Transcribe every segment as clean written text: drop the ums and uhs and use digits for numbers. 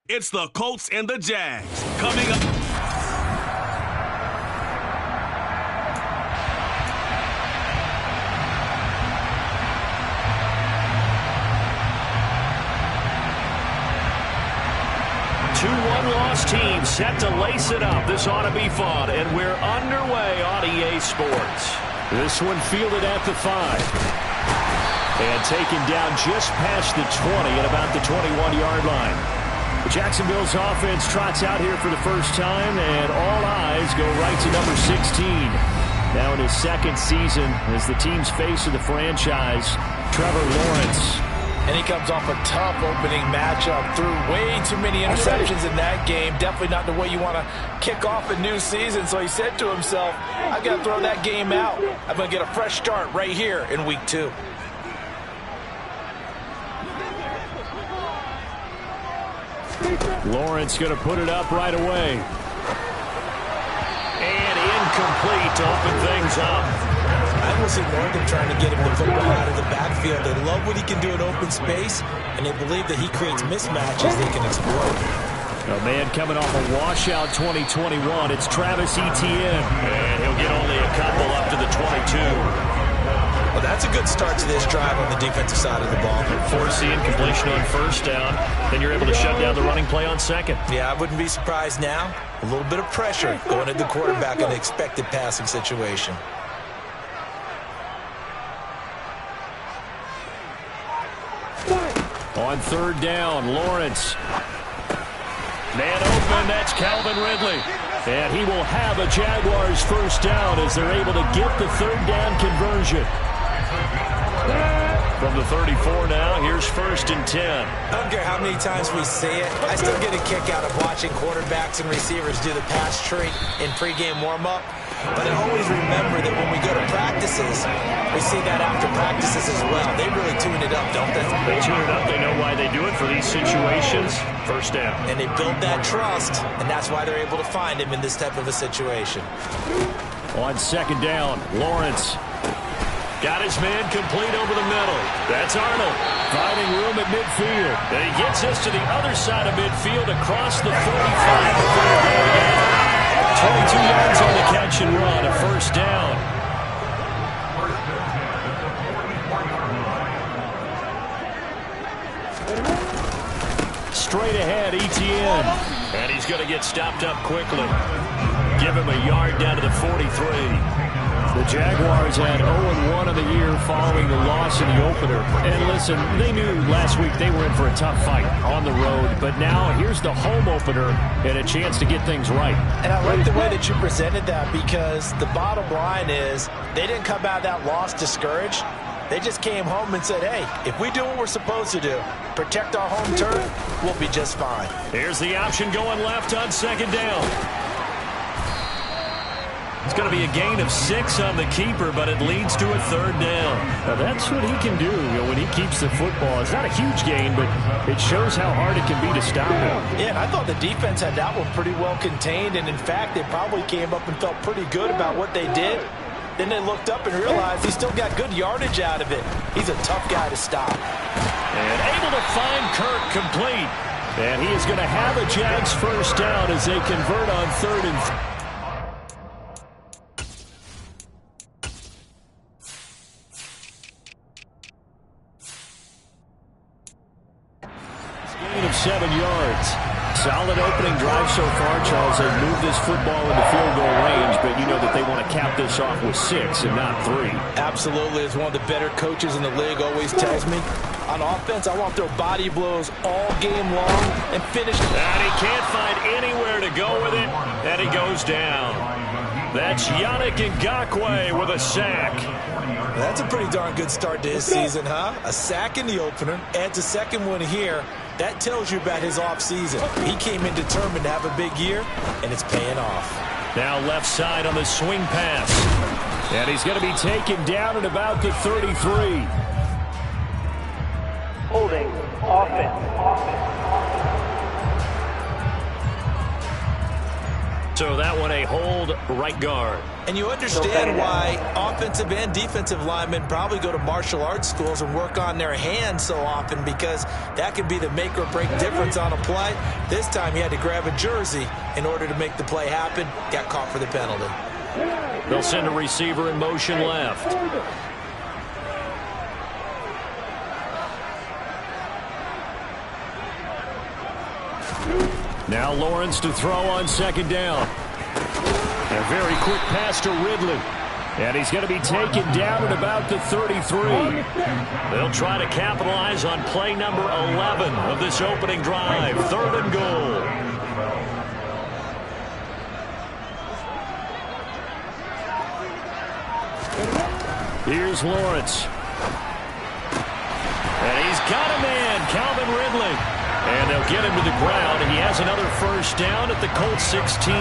It's the Colts and the Jags coming up. Two one-loss teams set to lace it up. This ought to be fun, and we're underway on EA Sports. This one fielded at the 5. And taken down just past the 20 at about the 21-yard line. Jacksonville's offense trots out here for the first time, and all eyes go right to number 16. Now in his second season as the team's face of the franchise, Trevor Lawrence. And he comes off a tough opening matchup. Threw way too many interceptions in that game. Definitely not the way you want to kick off a new season. So he said to himself, I've got to throw that game out. I'm going to get a fresh start right here in week 2. Lawrence going to put it up right away. And incomplete to open things up. I will see Northern trying to get him the football out of the backfield. They love what he can do in open space, and they believe that he creates mismatches they can exploit. A man coming off a washout 2021. It's Travis Etienne. And he'll get only a couple up to the 22. Well, that's a good start to this drive on the defensive side of the ball. Forcing completion on first down. Then you're able to shut down the running play on second. Yeah, I wouldn't be surprised now. A little bit of pressure going at the quarterback in the expected passing situation. On third down, Lawrence. Man open, that's Calvin Ridley. And he will have a Jaguars first down as they're able to get the third down conversion. From the 34 now, here's 1st and 10. I don't care how many times we say it, I still get a kick out of watching quarterbacks and receivers do the pass tree in pregame warm-up. But I always remember that when we go to practices, we see that after practices as well. They really tune it up, don't they? They tune it up. They know why they do it for these situations. First down. And they build that trust, and that's why they're able to find him in this type of a situation. On second down, Lawrence. Got his man complete over the middle. That's Arnold. Finding room at midfield. And he gets us to the other side of midfield across the 45. 22 yards on the catch and run, a first down. Straight ahead, Etienne. And he's going to get stopped up quickly. Give him a yard down to the 43. The Jaguars had 0-1 of the year following the loss in the opener. And listen, they knew last week they were in for a tough fight on the road. But now here's the home opener and a chance to get things right. And I like the way that you presented that, because the bottom line is they didn't come out of that loss discouraged. They just came home and said, hey, if we do what we're supposed to do, protect our home turf, we'll be just fine. Here's the option going left on second down. It's going to be a gain of 6 on the keeper, but it leads to a third down. Now that's what he can do, when he keeps the football. It's not a huge gain, but it shows how hard it can be to stop him. Yeah, and I thought the defense had that one pretty well contained, and in fact, they probably came up and felt pretty good about what they did. Then they looked up and realized he still got good yardage out of it. He's a tough guy to stop. And able to find Kirk complete. And he is going to have a Jags first down as they convert on 3rd and 3. Of 7 yards. Solid opening drive so far, Charles. They've moved this football into field goal range, but you know that they want to cap this off with 6 and not 3. Absolutely. As one of the better coaches in the league always tells me, on offense, I want their body blows all game long and finish. And he can't find anywhere to go with it, and he goes down. That's Yannick Ngakoue with a sack. That's a pretty darn good start to his season, huh? A sack in the opener, adds a second one here. That tells you about his offseason. He came in determined to have a big year, and it's paying off. Now left side on the swing pass. And he's going to be taken down at about the 33. Holding offense. So that one a hold right guard. And you understand why offensive and defensive linemen probably go to martial arts schools and work on their hands so often, because that can be the make or break difference on a play. This time he had to grab a jersey in order to make the play happen. Got caught for the penalty. They'll send a receiver in motion left. Now Lawrence to throw on second down. A very quick pass to Ridley. And he's going to be taken down at about the 33. They'll try to capitalize on play number 11 of this opening drive. 3rd and goal. Here's Lawrence. And he's got a man, Calvin Ridley. And they'll get him to the ground, and he has another first down at the Colts 16.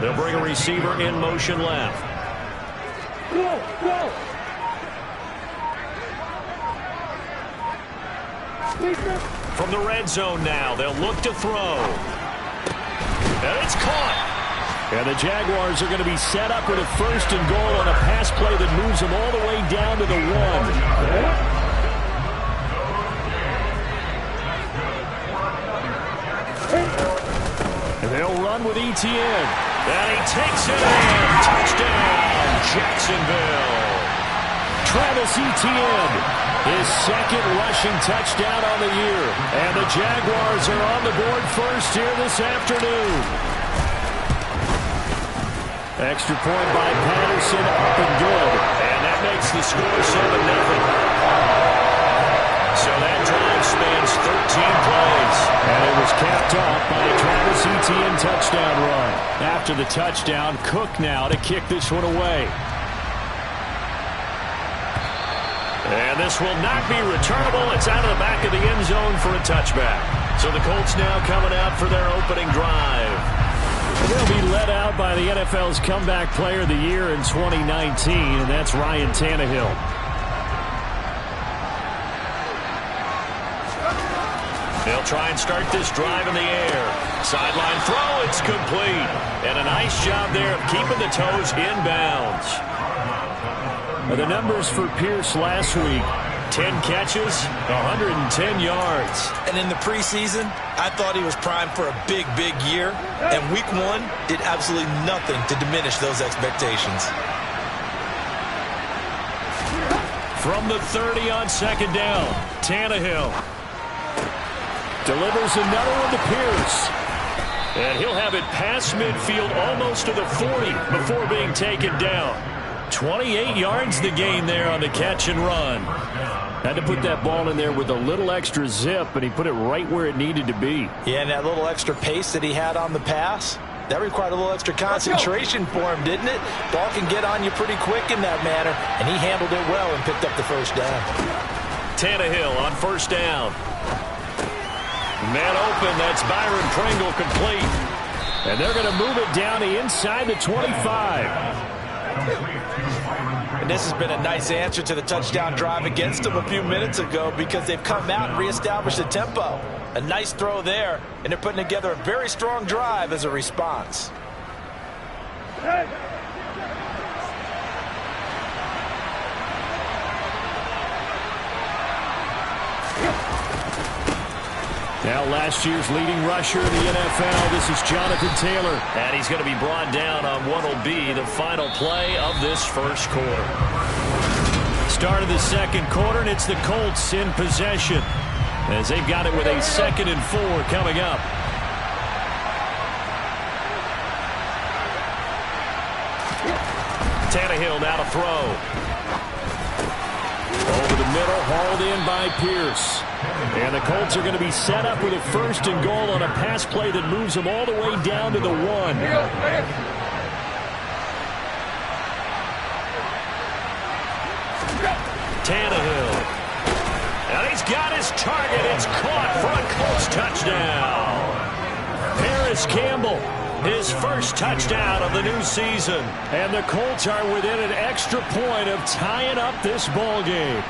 They'll bring a receiver in motion left. From the red zone now, they'll look to throw. And it's caught. And the Jaguars are going to be set up with a 1st and goal on a pass play that moves them all the way down to the 1. And they'll run with ETN. And he takes it in. Touchdown, Jacksonville. Travis Etienne, his 2nd rushing touchdown on the year. And the Jaguars are on the board first here this afternoon. Extra point by Patterson, up and good. And that makes the score 7-0. So that drive spans 13 plays. And it was capped off by a Travis Etienne touchdown run. After the touchdown, Cook now to kick this one away. And this will not be returnable. It's out of the back of the end zone for a touchback. So the Colts now coming out for their opening drive. They'll be led out by the NFL's Comeback Player of the Year in 2019, and that's Ryan Tannehill. They'll try and start this drive in the air. Sideline throw, it's complete. And a nice job there of keeping the toes inbounds. The numbers for Pierce last week: 10 catches, 110 yards. And in the preseason, I thought he was primed for a big, big year. And week 1 did absolutely nothing to diminish those expectations. From the 30 on second down, Tannehill delivers another one to Pierce. And he'll have it past midfield almost to the 40 before being taken down. 28 yards the gain there on the catch and run. Had to put that ball in there with a little extra zip, and he put it right where it needed to be. Yeah, and that little extra pace that he had on the pass, that required a little extra concentration for him, didn't it? Ball can get on you pretty quick in that manner, and he handled it well and picked up the first down. Tannehill on first down. Man open, that's Byron Pringle complete. And they're going to move it down the inside the 25. And this has been a nice answer to the touchdown drive against them a few minutes ago, because they've come out and reestablished the tempo. A nice throw there, and they're putting together a very strong drive as a response. Now last year's leading rusher in the NFL, this is Jonathan Taylor. And he's going to be brought down on what will be the final play of this first quarter. Start of the second quarter, and it's the Colts in possession, as they've got it with a 2nd and 4 coming up. Tannehill now to throw. Over the middle, hauled in by Pierce. And the Colts are going to be set up with a 1st and goal on a pass play that moves them all the way down to the 1. Tannehill. And he's got his target. It's caught for a Colts touchdown. Paris Campbell, his first touchdown of the new season. And the Colts are within an extra point of tying up this ball game.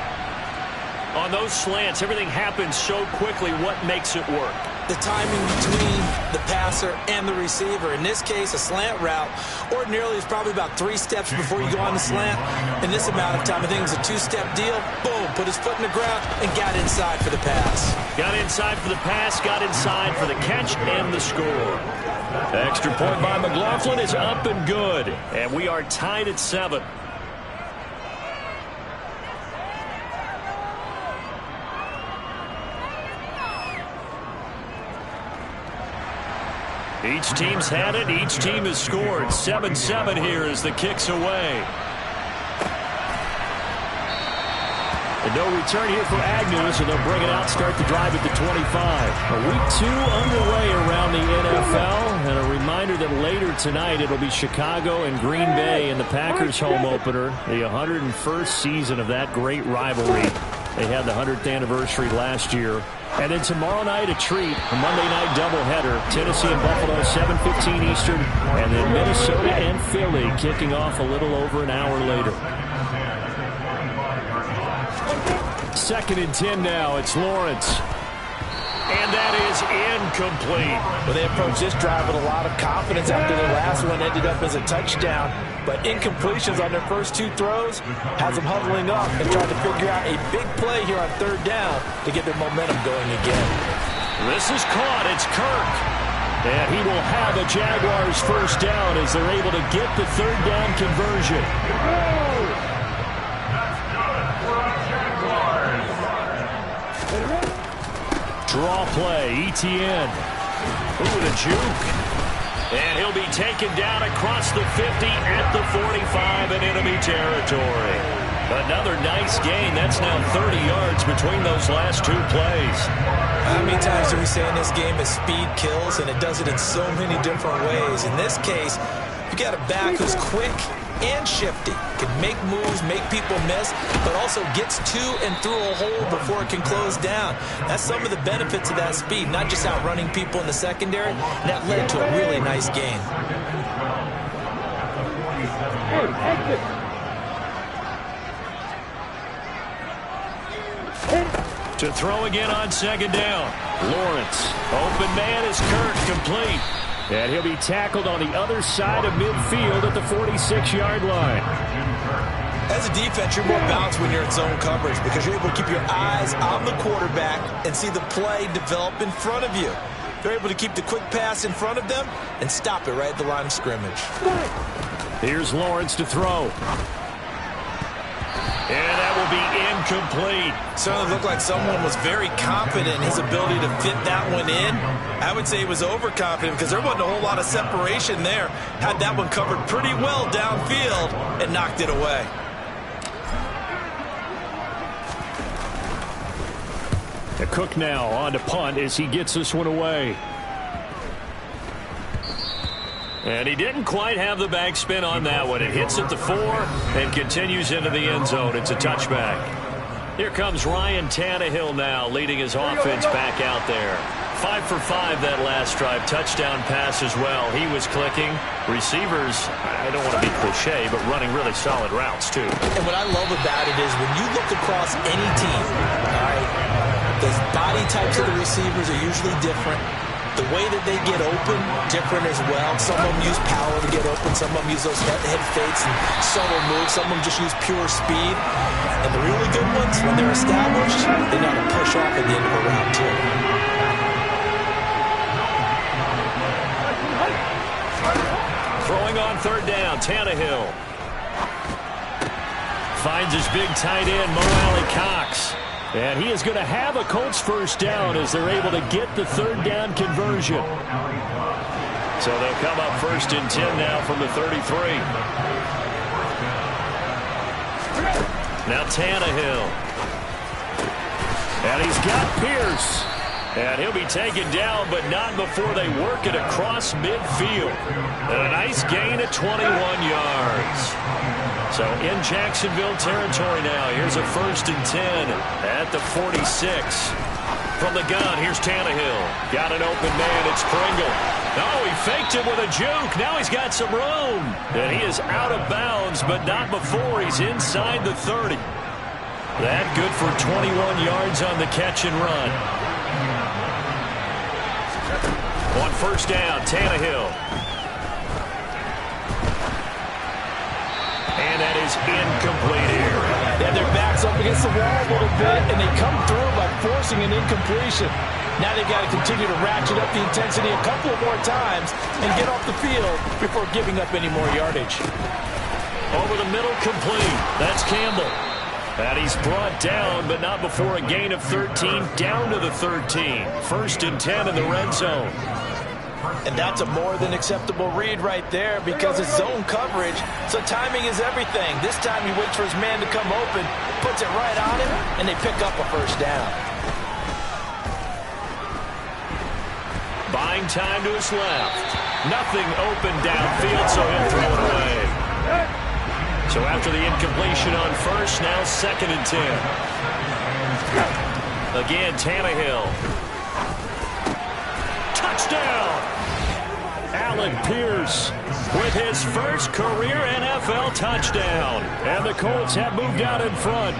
On those slants, everything happens so quickly. What makes it work? The timing between the passer and the receiver. In this case, a slant route ordinarily is probably about 3 steps before you go on the slant. In this amount of time, I think it was a 2-step deal. Boom, put his foot in the ground and got inside for the pass. Got inside for the pass, got inside for the catch and the score. Extra point by McLaughlin is up and good. And we are tied at 7. Each team's had it. Each team has scored. 7-7 here as the kick's away. And no return here for Agnew, so they'll bring it out, start the drive at the 25. Week 2 underway around the NFL. And a reminder that later tonight it'll be Chicago and Green Bay in the Packers home opener. The 101st season of that great rivalry. They had the 100th anniversary last year. And then tomorrow night, a treat, a Monday night doubleheader. Tennessee and Buffalo, 7:15 Eastern. And then Minnesota and Philly kicking off a little over an hour later. 2nd and 10 now. It's Lawrence. And that is incomplete. Well, they approached this drive with a lot of confidence after the last one ended up as a touchdown. But incompletions on their first 2 throws has them huddling up and trying to figure out a big play here on 3rd down to get their momentum going again. This is caught. It's Kirk. And he will have a Jaguars first down as they're able to get the 3rd down conversion. Draw play, Etienne. Ooh, the juke. And he'll be taken down across the 50 at the 45 in enemy territory. Another nice gain. That's now 30 yards between those last 2 plays. How many times do we say in this game that speed kills, and it does it in so many different ways? In this case, you got a back who's quick and shifty, can make moves, make people miss, but also gets to and through a hole before it can close down. That's some of the benefits of that speed, not just outrunning people in the secondary. And that led to a really nice gain. To throw again on 2nd down. Lawrence. Open man is Kirk, complete. And he'll be tackled on the other side of midfield at the 46-yard line. As a defense, you're more balanced when you're in zone coverage because you're able to keep your eyes on the quarterback and see the play develop in front of you. They're able to keep the quick pass in front of them and stop it right at the line of scrimmage. Here's Lawrence to throw. And that will be incomplete. Certainly looked like someone was very confident in his ability to fit that one in. I would say he was overconfident because there wasn't a whole lot of separation there. Had that one covered pretty well downfield and knocked it away. The Cook now on to punt as he gets this one away. And he didn't quite have the backspin on that one. It hits at the 4 and continues into the end zone. It's a touchback. Here comes Ryan Tannehill now leading his offense back out there. 5 for 5 that last drive. Touchdown pass as well. He was clicking. Receivers, I don't want to be cliche, but running really solid routes too. And what I love about it is when you look across any team, all right, the body types of the receivers are usually different. The way that they get open, different as well. Some of them use power to get open. Some of them use those head fakes and subtle moves. Some of them just use pure speed. And the really good ones, when they're established, they know how to push off at the end of a route, too. Throwing on 3rd down, Tannehill. Finds his big tight end, Mo Alley-Cox. And he is going to have a Colts first down as they're able to get the 3rd down conversion. So they'll come up 1st and 10 now from the 33. Now Tannehill. And he's got Pierce. And he'll be taken down, but not before they work it across midfield. And a nice gain at 21 yards. So in Jacksonville territory now. Here's a 1st and 10 at the 46. From the gun, here's Tannehill. Got an open man. It's Pringle. Oh, he faked him with a juke. Now he's got some room. And he is out of bounds, but not before he's inside the 30. That good for 21 yards on the catch and run. On first down, Tannehill. And that is incomplete here. Yeah, their back's up against the wall a little bit, and they come through by forcing an incompletion. Now they've got to continue to ratchet up the intensity a couple more times and get off the field before giving up any more yardage. Over the middle, complete. That's Campbell. And he's brought down, but not before a gain of 13, down to the 13. First and 10 in the red zone. And that's a more than acceptable read right there because it's zone coverage, so timing is everything. This time he waits for his man to come open, puts it right on him, and they pick up a first down. Buying time to his left. Nothing open downfield, so he'll throw it away. So after the incompletion on first, now second and 10. Again, Tannehill. Touchdown! Allen Pierce with his first career NFL touchdown. And the Colts have moved out in front.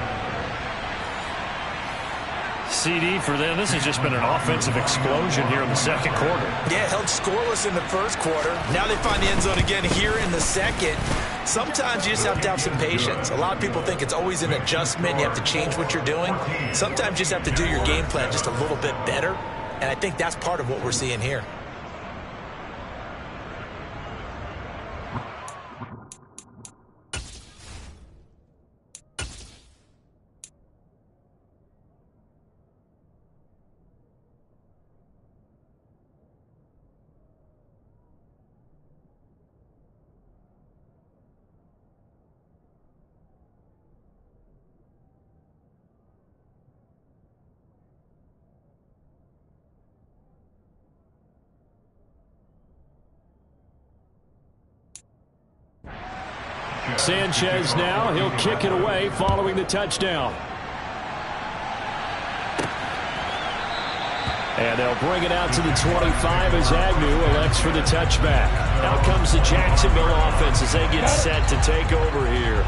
CD for them, this has just been an offensive explosion here in the second quarter. Yeah, held scoreless in the first quarter. Now they find the end zone again here in the second. Sometimes you just have to have some patience. A lot of people think it's always an adjustment. You have to change what you're doing. Sometimes you just have to do your game plan just a little bit better. And I think that's part of what we're seeing here. Sanchez now, he'll kick it away following the touchdown. And they'll bring it out to the 25 as Agnew elects for the touchback. Out comes the Jacksonville offense as they get set to take over here.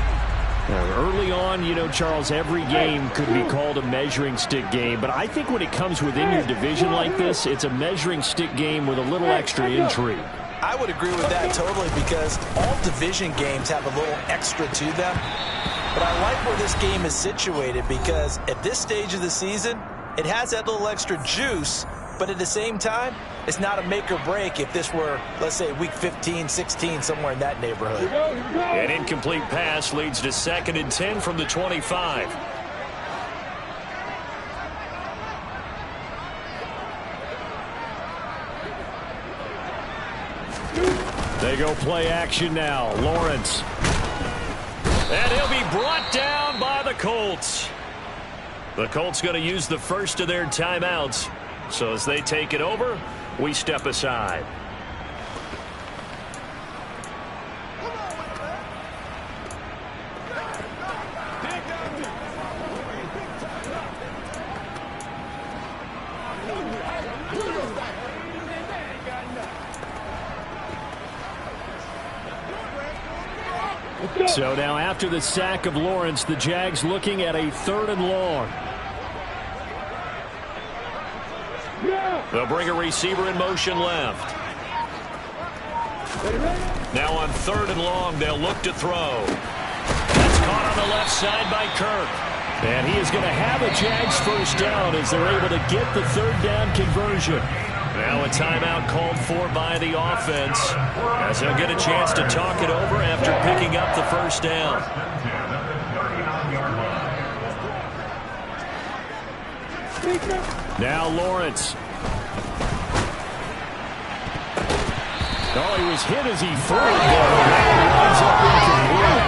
Now, early on, you know, Charles, every game could be called a measuring stick game. But I think when it comes within your division like this, it's a measuring stick game with a little extra intrigue. I would agree with that totally because all division games have a little extra to them. But I like where this game is situated because at this stage of the season, it has that little extra juice, but at the same time, it's not a make or break if this were, let's say, week 15, 16, somewhere in that neighborhood. An incomplete pass leads to second and 10 from the 25. They go play action now. Lawrence. And he'll be brought down by the Colts. The Colts going to use the first of their timeouts. So as they take it over, we step aside. So now after the sack of Lawrence, the Jags looking at a 3rd and long. They'll bring a receiver in motion left. Now on 3rd and long, they'll look to throw. That's caught on the left side by Kirk. And he is going to have a Jags first down as they're able to get the 3rd down conversion. Now a timeout called for by the offense as they'll get a chance to talk it over after picking up the first down. Now Lawrence. Oh, he was hit as he threw it there.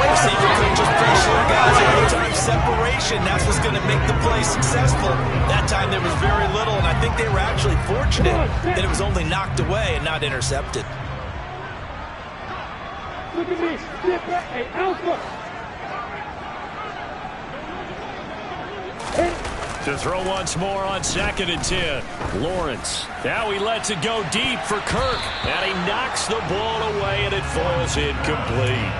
Receiver couldn't just pressure the guys every time. Separation, that's what's going to make the play successful. That time there was very little, and I think they were actually fortunate that it was only knocked away and not intercepted. Look at me. Step back. Hey, Alpha. To throw once more on 2nd and 10. Lawrence. Now he lets it go deep for Kirk. And he knocks the ball away, and it falls incomplete.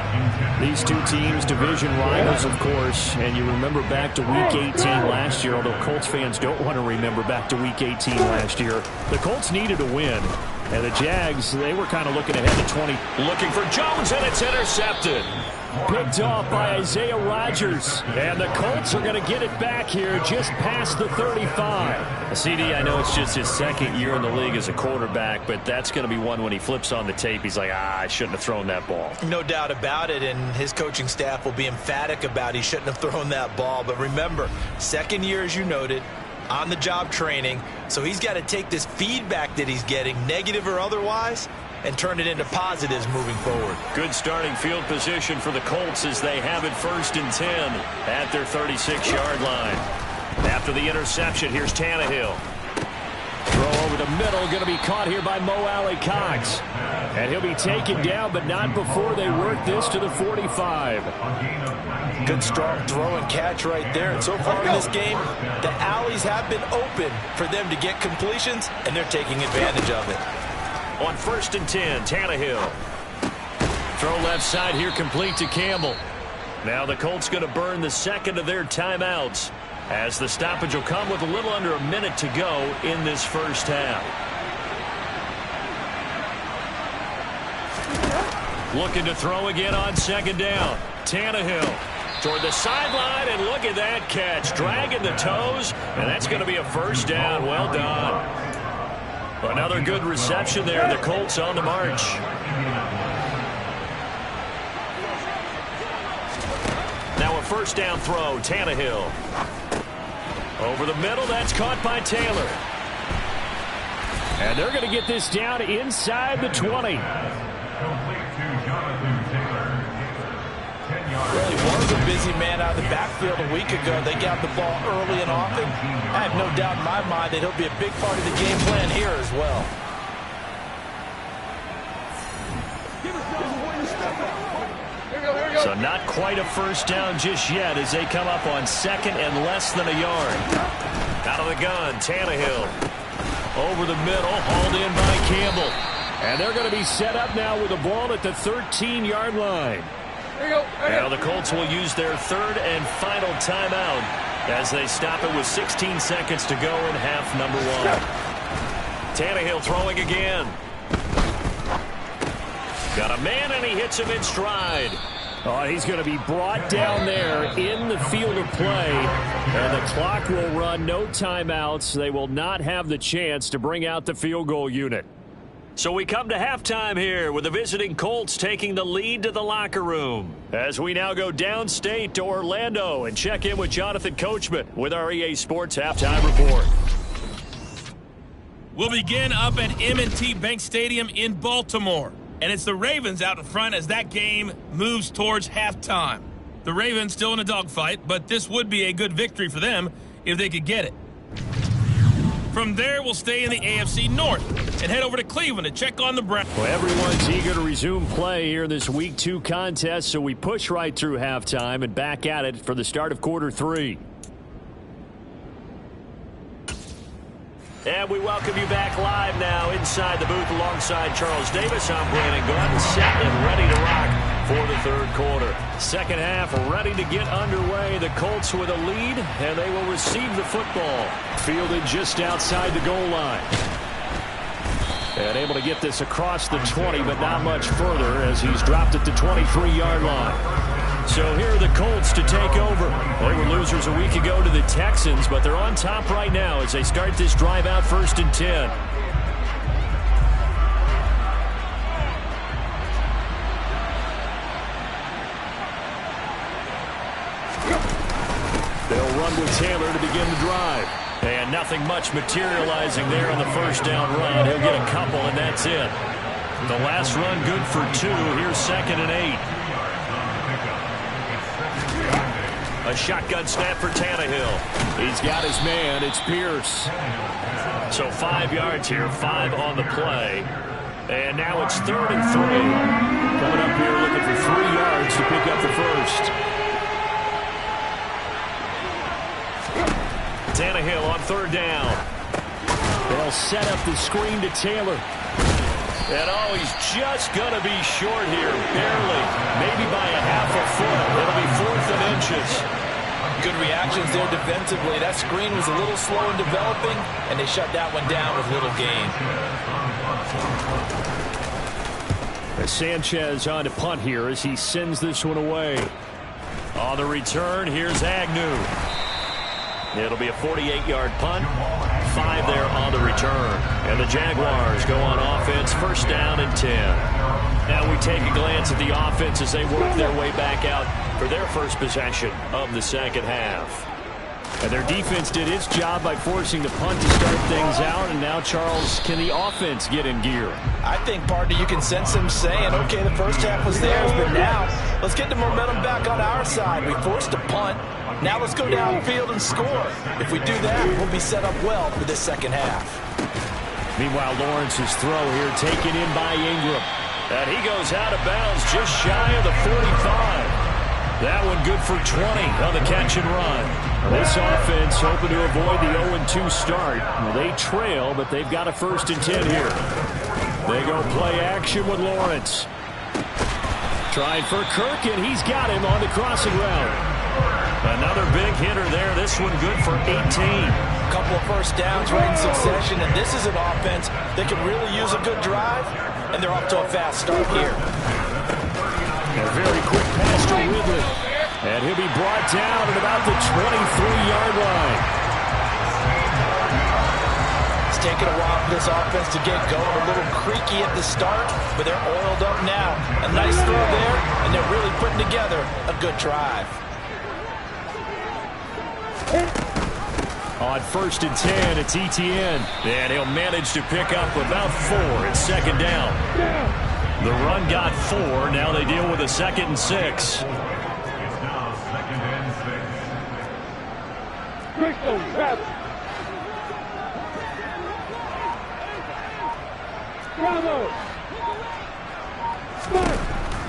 These two teams, division rivals, of course, and you remember back to Week 18 last year, although Colts fans don't want to remember back to Week 18 last year. The Colts needed a win, and the Jags, they were kind of looking ahead to 20. Looking for Jones, and it's intercepted. Picked off by Isaiah Rodgers, and the Colts are going to get it back here just past the 35. CD, I know it's just his second year in the league as a quarterback, but that's going to be one when he flips on the tape. He's like, I shouldn't have thrown that ball. No doubt about it, and his coaching staff will be emphatic about he shouldn't have thrown that ball. But remember, second year, as you noted, on-the-job training, so he's got to take this feedback that he's getting, negative or otherwise, and turn it into positives moving forward. Good starting field position for the Colts as they have it 1st and 10 at their 36-yard line. After the interception, here's Tannehill. Throw over the middle, going to be caught here by Mo Alley-Cox. And he'll be taken down, but not before they work this to the 45. Good strong throw and catch right there. And so far in this game, the alleys have been open for them to get completions, and they're taking advantage of it. On 1st and 10, Tannehill. Throw left side here, complete to Campbell. Now the Colts going to burn the second of their timeouts, as the stoppage will come with a little under a minute to go in this first half. Looking to throw again on 2nd down. Tannehill toward the sideline, and look at that catch. Dragging the toes, and that's going to be a 1st down. Well done. Another good reception there. The Colts on the march. Now a 1st down throw. Tannehill. Over the middle. That's caught by Taylor. And they're going to get this down inside the 20. Well, he was a busy man out of the backfield a week ago. They got the ball early and often. I have no doubt in my mind that he'll be a big part of the game plan here as well. So not quite a 1st down just yet as they come up on 2nd and less than a yard. Out of the gun, Tannehill. Over the middle, hauled in by Campbell. And they're going to be set up now with the ball at the 13-yard line. Now the Colts will use their 3rd and final timeout as they stop it with 16 seconds to go in half number 1. Tannehill throwing again. Got a man, and he hits him in stride. Oh, he's going to be brought down there in the field of play, and the clock will run. No timeouts. They will not have the chance to bring out the field goal unit. So we come to halftime here with the visiting Colts taking the lead to the locker room. As we now go downstate to Orlando and check in with Jonathan Coachman with our EA Sports Halftime Report. We'll begin up at M&T Bank Stadium in Baltimore. And it's the Ravens out in front as that game moves towards halftime. The Ravens still in a dogfight, but this would be a good victory for them if they could get it. From there, we'll stay in the AFC North and head over to Cleveland to check on the Browns. Well, everyone's eager to resume play here in this Week 2 contest, so we push right through halftime and back at it for the start of quarter 3. And we welcome you back live now inside the booth alongside Charles Davis. I'm Brandon Gordon, set and ready to rock for the 3rd quarter. Second half ready to get underway. The Colts with a lead, and they will receive the football. Fielded just outside the goal line. And able to get this across the 20, but not much further as he's dropped at the 23-yard line. So here are the Colts to take over. They were losers a week ago to the Texans, but they're on top right now as they start this drive out 1st and 10. They'll run with Taylor to begin the drive. And nothing much materializing there on the 1st down run. He'll get a couple, and that's it. The last run good for 2. Here's 2nd and 8. A shotgun snap for Tannehill. He's got his man. It's Pierce. So 5 yards here, 5 on the play. And now it's 3rd and 3. Coming up here looking for 3 yards to pick up the 1st. Tannehill on 3rd down. They'll set up the screen to Taylor. And oh, he's just going to be short here, barely, maybe by a half a foot. It'll be 4th and inches. Good reactions there defensively. That screen was a little slow in developing, and they shut that one down with little gain. Sanchez on to punt here as he sends this one away. On the return, here's Agnew. It'll be a 48-yard punt. 5 there on the return. And the Jaguars go on offense, 1st down and 10. Now we take a glance at the offense as they work their way back out for their first possession of the second half. And their defense did its job by forcing the punt to start things out. And now, Charles, can the offense get in gear? I think, partner, you can sense them saying, okay, the first half was theirs, but now let's get the momentum back on our side. We forced a punt. Now let's go downfield and score. If we do that, we'll be set up well for the second half. Meanwhile, Lawrence's throw here taken in by Ingram. And he goes out of bounds just shy of the 45. That one good for 20 on the catch and run. This offense hoping to avoid the 0-2 start. They trail, but they've got a 1st and 10 here. They go play action with Lawrence. Trying for Kirk, and he's got him on the crossing route. Another big hitter there. This one good for 18. A couple of first downs right in succession, and this is an offense that can really use a good drive, and they're off to a fast start here. A very quick pass to Ridley. And he'll be brought down at about the 23-yard line. It's taken a while for this offense to get going. A little creaky at the start, but they're oiled up now. A nice throw there, and they're really putting together a good drive. On 1st and 10, it's Etienne. And he'll manage to pick up about 4 at 2nd down. The run got 4. Now they deal with a 2nd and 6.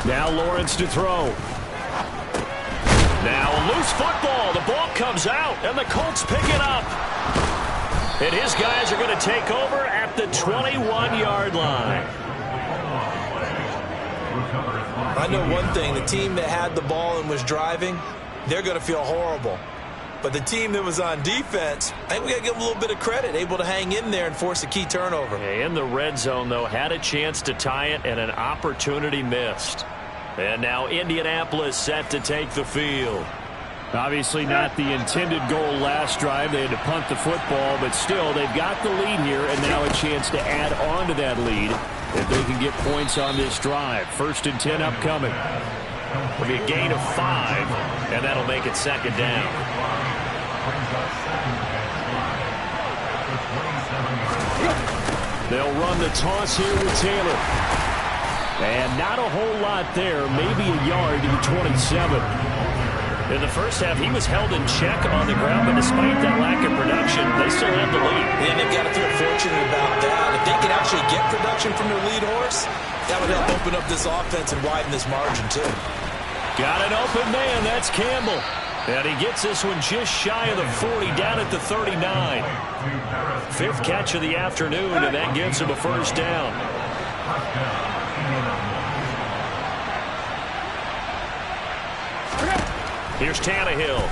Now Lawrence to throw. Now a loose football. The ball comes out, and the Colts pick it up. And his guys are going to take over at the 21-yard line. I know one thing. The team that had the ball and was driving, they're going to feel horrible. But the team that was on defense, I think we got to give them a little bit of credit, able to hang in there and force a key turnover. In the red zone, though, had a chance to tie it and an opportunity missed. And now Indianapolis set to take the field. Obviously not the intended goal last drive. They had to punt the football, but still they've got the lead here and now a chance to add on to that lead if they can get points on this drive. 1st and 10 upcoming. It'll be a gain of 5, and that'll make it 2nd down. They'll run the toss here with Taylor. And not a whole lot there, maybe a yard to the 27. In the first half, he was held in check on the ground, but despite that lack of production, they still have the lead. And they've got to feel fortunate about that. If they can actually get production from their lead horse, that would help open up this offense and widen this margin, too. Got an open man, that's Campbell. And he gets this one just shy of the 40, down at the 39. 5th catch of the afternoon, and that gives him a 1st down. Here's Tannehill.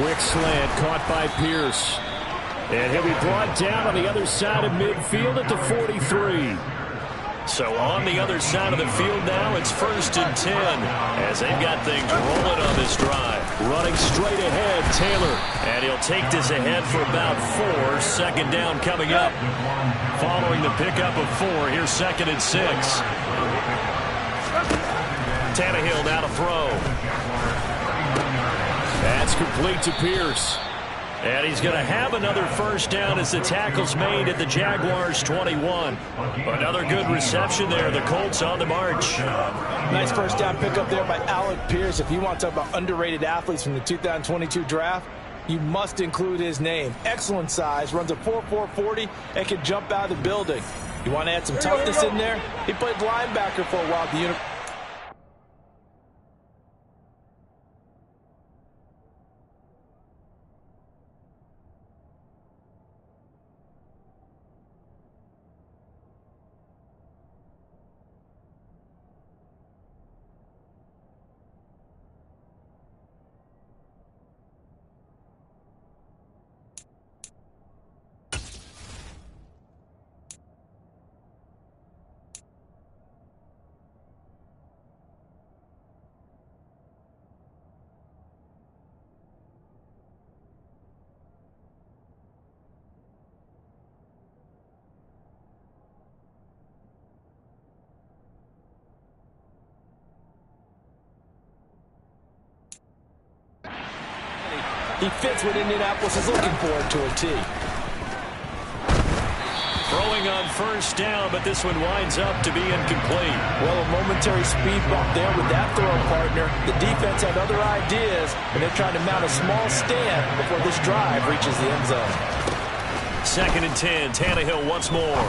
Quick slant caught by Pierce. And he'll be brought down on the other side of midfield at the 43. So on the other side of the field now, it's 1st and 10 as they've got things rolling on this drive. Running straight ahead, Taylor. And he'll take this ahead for about 4. 2nd down coming up. Following the pickup of 4, here's 2nd and 6. Tannehill now to throw. That's complete to Pierce. And he's going to have another 1st down as the tackle's made at the Jaguars' 21. Another good reception there. The Colts on the march. Nice 1st down pickup there by Alec Pierce. If you want to talk about underrated athletes from the 2022 draft, you must include his name. Excellent size, runs a 4.4 40, and can jump out of the building. You want to add some toughness in there? He played linebacker for a while at the He fits what Indianapolis is looking for to a T. Throwing on first down, but this one winds up to be incomplete. Well, a momentary speed bump there with that throw, partner. The defense had other ideas, and they're trying to mount a small stand before this drive reaches the end zone. 2nd and 10, Tannehill once more.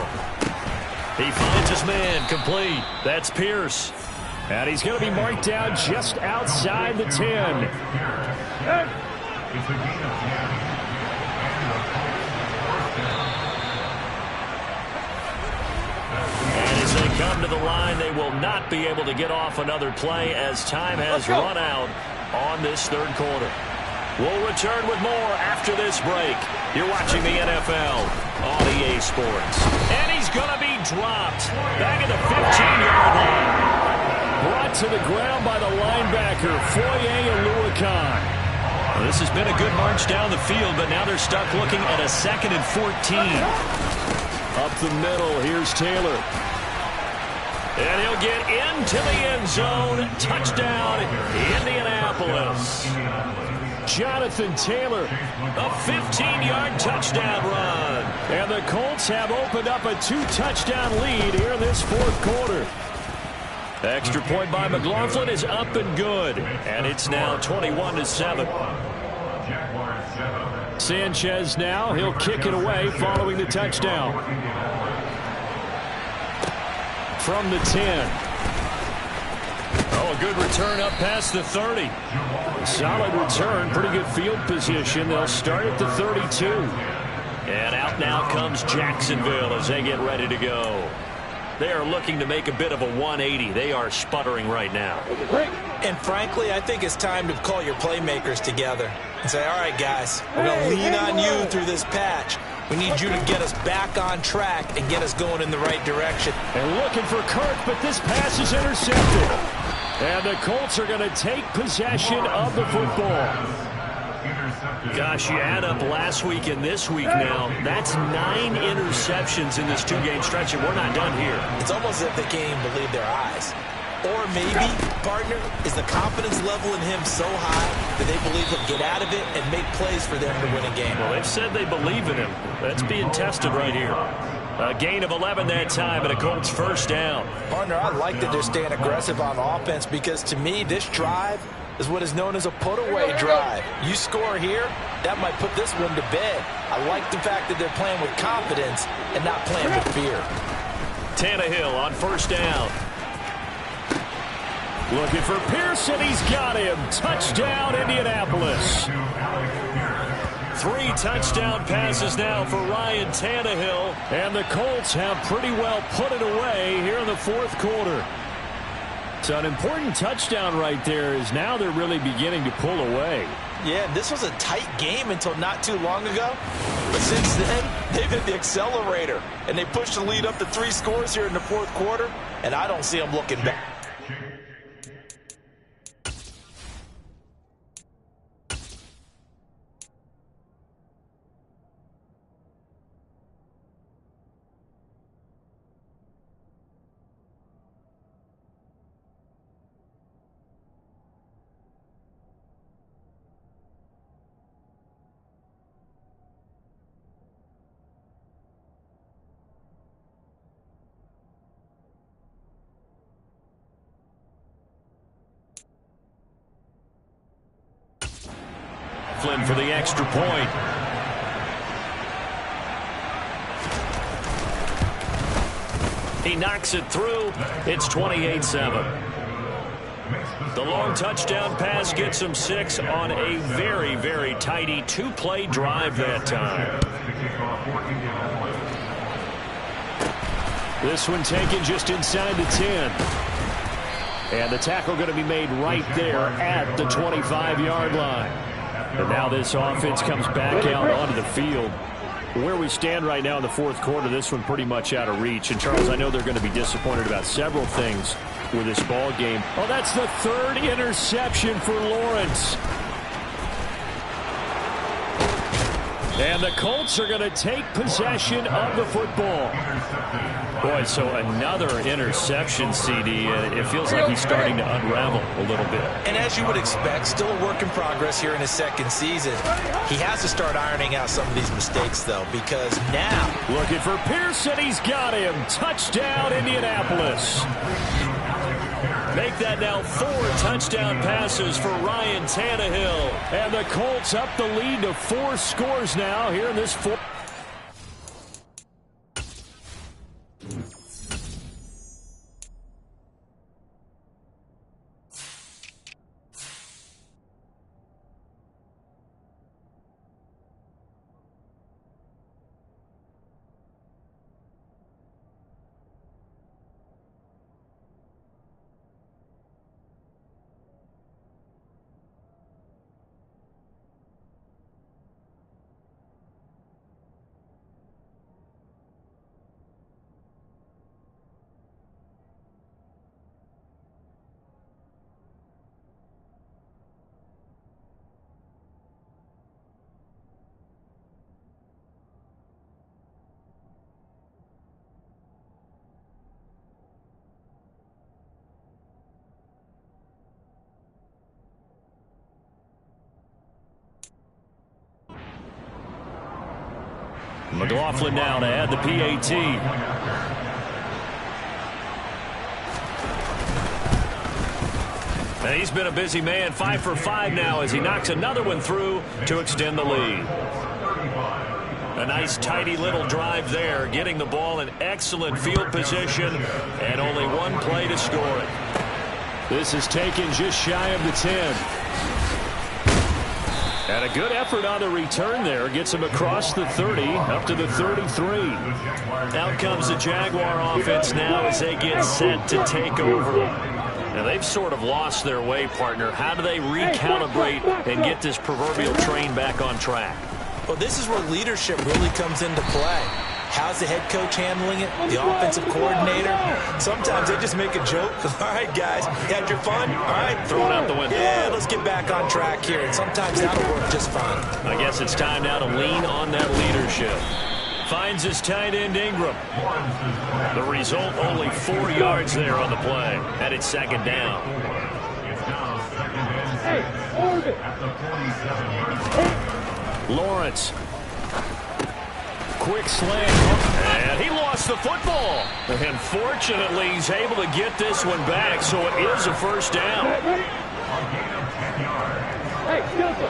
He finds his man, complete. That's Pierce. And he's going to be marked down just outside the 10. And as they come to the line, they will not be able to get off another play as time has run out on this third quarter. We'll return with more after this break. You're watching the NFL on EA Sports. And he's going to be dropped back at the 15-yard line. Brought to the ground by the linebacker, Foye Oluokun. Well, this has been a good march down the field, but now they're stuck looking at a 2nd and 14. Up the middle, here's Taylor. And he'll get into the end zone. Touchdown, Indianapolis. Jonathan Taylor, a 15-yard touchdown run. And the Colts have opened up a 2-touchdown lead here in this fourth quarter. Extra point by McLaughlin is up and good. And it's now 21-7. Sanchez now, he'll kick it away following the touchdown. From the 10. Oh, a good return up past the 30. Solid return, pretty good field position. They'll start at the 32. And out now comes Jacksonville as they get ready to go. They are looking to make a bit of a 180. They are sputtering right now. And frankly, I think it's time to call your playmakers together and say, all right, guys, we're going to lean on you through this patch. We need you to get us back on track and get us going in the right direction. And looking for Kirk, but this pass is intercepted. And the Colts are going to take possession of the football. Gosh, you add up last week and this week now, that's 9 interceptions in this 2-game stretch, and we're not done here. It's almost as if they can't even believe their eyes. Or maybe, partner, is the confidence level in him so high that they believe he'll get out of it and make plays for them to win a game. Well, they've said they believe in him. That's being tested right here. A gain of 11 that time, and a Colts first down. Partner, I like that they're staying aggressive on offense because, to me, this drive is what is known as a put-away drive. You score here, that might put this one to bed. I like the fact that they're playing with confidence and not playing with fear. Tannehill on first down. Looking for Pearson. He's got him. Touchdown, Indianapolis. 3 touchdown passes now for Ryan Tannehill. And the Colts have pretty well put it away here in the fourth quarter. So an important touchdown right there is now they're really beginning to pull away. Yeah, this was a tight game until not too long ago. But since then, they've hit the accelerator. And they pushed the lead up to 3 scores here in the fourth quarter. And I don't see them looking back. Flynn for the extra point. He knocks it through. It's 28-7. The long touchdown pass gets him 6 on a very, very tidy 2-play drive that time. This one taken just inside the 10. And the tackle going to be made right there at the 25-yard line. And now this offense comes back out onto the field. Where we stand right now in the fourth quarter, this one pretty much out of reach. And, Charles, I know they're going to be disappointed about several things with this ball game. Oh, that's the 3rd interception for Lawrence. And the Colts are going to take possession of the football. Boy, so another interception, CD. It feels like he's starting to unravel a little bit. And as you would expect, still a work in progress here in his second season. He has to start ironing out some of these mistakes, though, because now... Looking for Pearson. He's got him. Touchdown, Indianapolis. Make that now 4 touchdown passes for Ryan Tannehill. And the Colts up the lead to 4 scores now here in this fourth. McLaughlin now to add the PAT. And he's been a busy man, 5 for 5 now as he knocks another one through to extend the lead. A nice tidy little drive there, getting the ball in excellent field position and only one play to score it. This is taken just shy of the 10. And a good effort on the return there. Gets him across the 30, up to the 33. Out comes the Jaguar offense now as they get set to take over. Now, they've sort of lost their way, partner. How do they recalibrate and get this proverbial train back on track? Well, this is where leadership really comes into play. How's the head coach handling it? The offensive coordinator? Sometimes they just make a joke. All right, guys, you had your fun? All right. Throw it out the window. Yeah, let's get back on track here. And sometimes that'll work just fine. I guess it's time now to lean on that leadership. Finds his tight end Ingram. The result, only 4 yards there on the play. And it's second down. Lawrence. Quick slant. And he lost the football. And fortunately, he's able to get this one back, so it is a first down. Hey, Silver.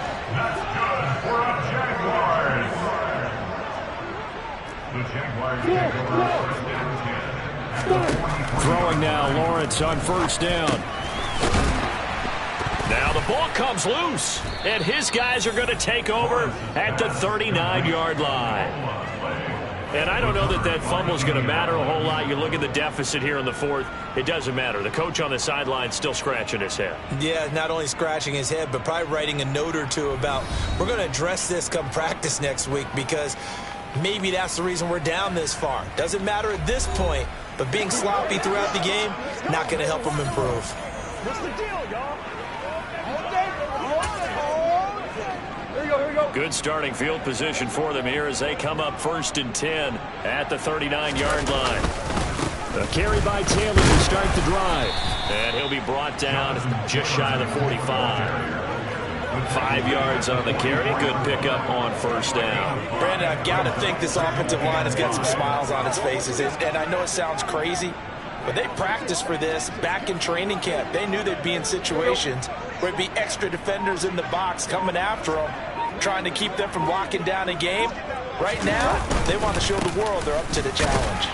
Throwing now, Lawrence on first down. Now the ball comes loose, and his guys are going to take over at the 39-yard line. And I don't know that that fumble is going to matter a whole lot. You look at the deficit here in the fourth, it doesn't matter. The coach on the sideline still scratching his head. Yeah, not only scratching his head, but probably writing a note or two about we're going to address this come practice next week because maybe that's the reason we're down this far. Doesn't matter at this point, but being sloppy throughout the game, not going to help him improve. What's the deal, y'all? Good starting field position for them here as they come up 1st and 10 at the 39-yard line. A carry by Taylor to start the drive. And he'll be brought down just shy of the 45. 5 yards on the carry. Good pickup on first down. Brandon, I've got to think this offensive line has got some smiles on its faces. And I know it sounds crazy, but they practiced for this back in training camp. They knew they'd be in situations where it'd be extra defenders in the box coming after them, trying to keep them from locking down a game. Right now, they want to show the world they're up to the challenge.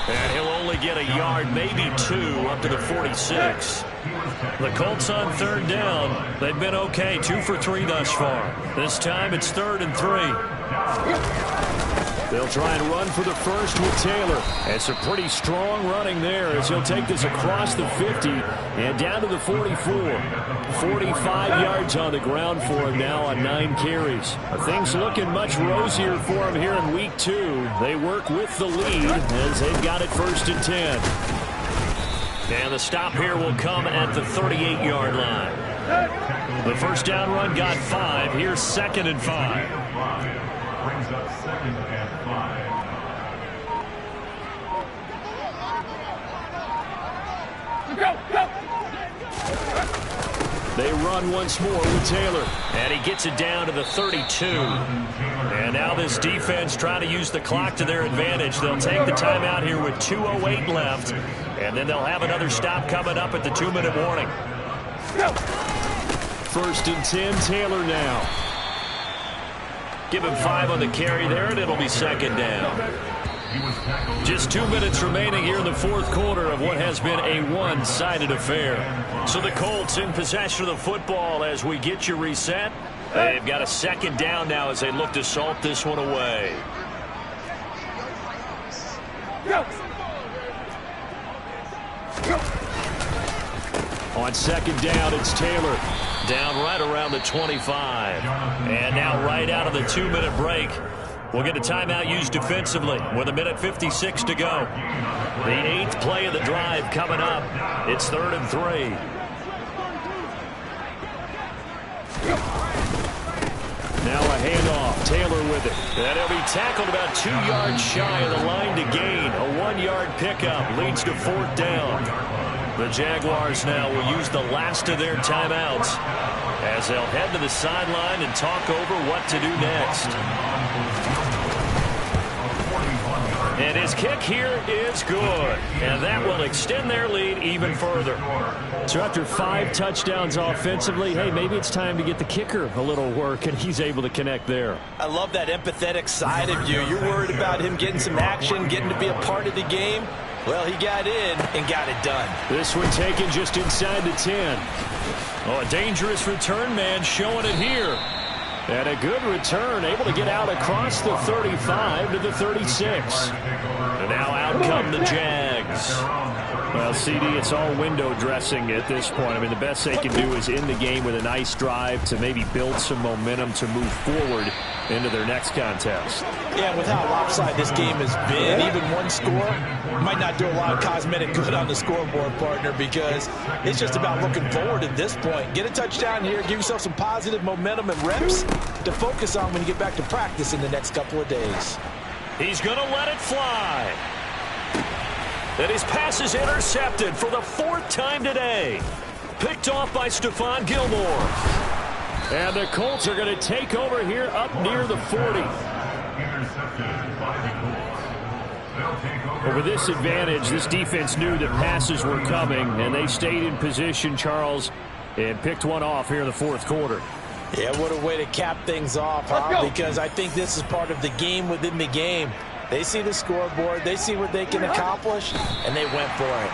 And he'll only get a yard, maybe 2, up to the 46. The Colts on 3rd down. They've been okay, 2 for 3 thus far. This time it's 3rd and 3. They'll try and run for the first with Taylor. And some pretty strong running there as he'll take this across the 50 and down to the 44. 45 yards on the ground for him now on 9 carries. Things looking much rosier for him here in week 2. They work with the lead as they've got it 1st and 10. And the stop here will come at the 38-yard line. The first down run got 5. Here's 2nd and 5. brings up 2nd and 5. They run once more with Taylor. And he gets it down to the 32. And now this defense trying to use the clock to their advantage. They'll take the timeout here with 2:08 left. And then they'll have another stop coming up at the 2-minute warning. 1st and 10, Taylor now. Give him 5 on the carry there, and it'll be 2nd down. Just 2 minutes remaining here in the 4th quarter of what has been a one-sided affair. So the Colts in possession of the football as we get you reset. They've got a 2nd down now as they look to salt this one away. On 2nd down, it's Taylor. Down right around the 25. And now right out of the 2-minute break. We'll get a timeout used defensively with 1:56 to go. The 8th play of the drive coming up. It's 3rd and 3. Now a handoff. Taylor with it. And he'll be tackled about 2 yards shy of the line to gain. A 1-yard pickup leads to 4th down. The Jaguars now will use the last of their timeouts as they'll head to the sideline and talk over what to do next. And his kick here is good. And that will extend their lead even further. So after 5 touchdowns offensively, hey, maybe it's time to get the kicker a little work, and he's able to connect there. I love that empathetic side of you. You're worried about him getting some action, getting to be a part of the game. Well, he got in and got it done. This one taken just inside the 10. Oh, a dangerous return man showing it here. And a good return, able to get out across the 35 to the 36. And now out come the Jags. Well, CD, it's all window dressing at this point. I mean, the best they can do is end the game with a nice drive to maybe build some momentum to move forward into their next contest. Yeah, with how lopsided this game has been, even one score might not do a lot of cosmetic good on the scoreboard, partner, because it's just about looking forward at this point. Get a touchdown here, give yourself some positive momentum and reps to focus on when you get back to practice in the next couple of days. He's going to let it fly. And his pass is intercepted for the 4th time today. Picked off by Stephon Gilmore. And the Colts are going to take over here up near the 40. Well, with this advantage, this defense knew that passes were coming, and they stayed in position, Charles, and picked one off here in the 4th quarter. Yeah, what a way to cap things off, huh? Because I think this is part of the game within the game. They see the scoreboard, they see what they can accomplish, and they went for it.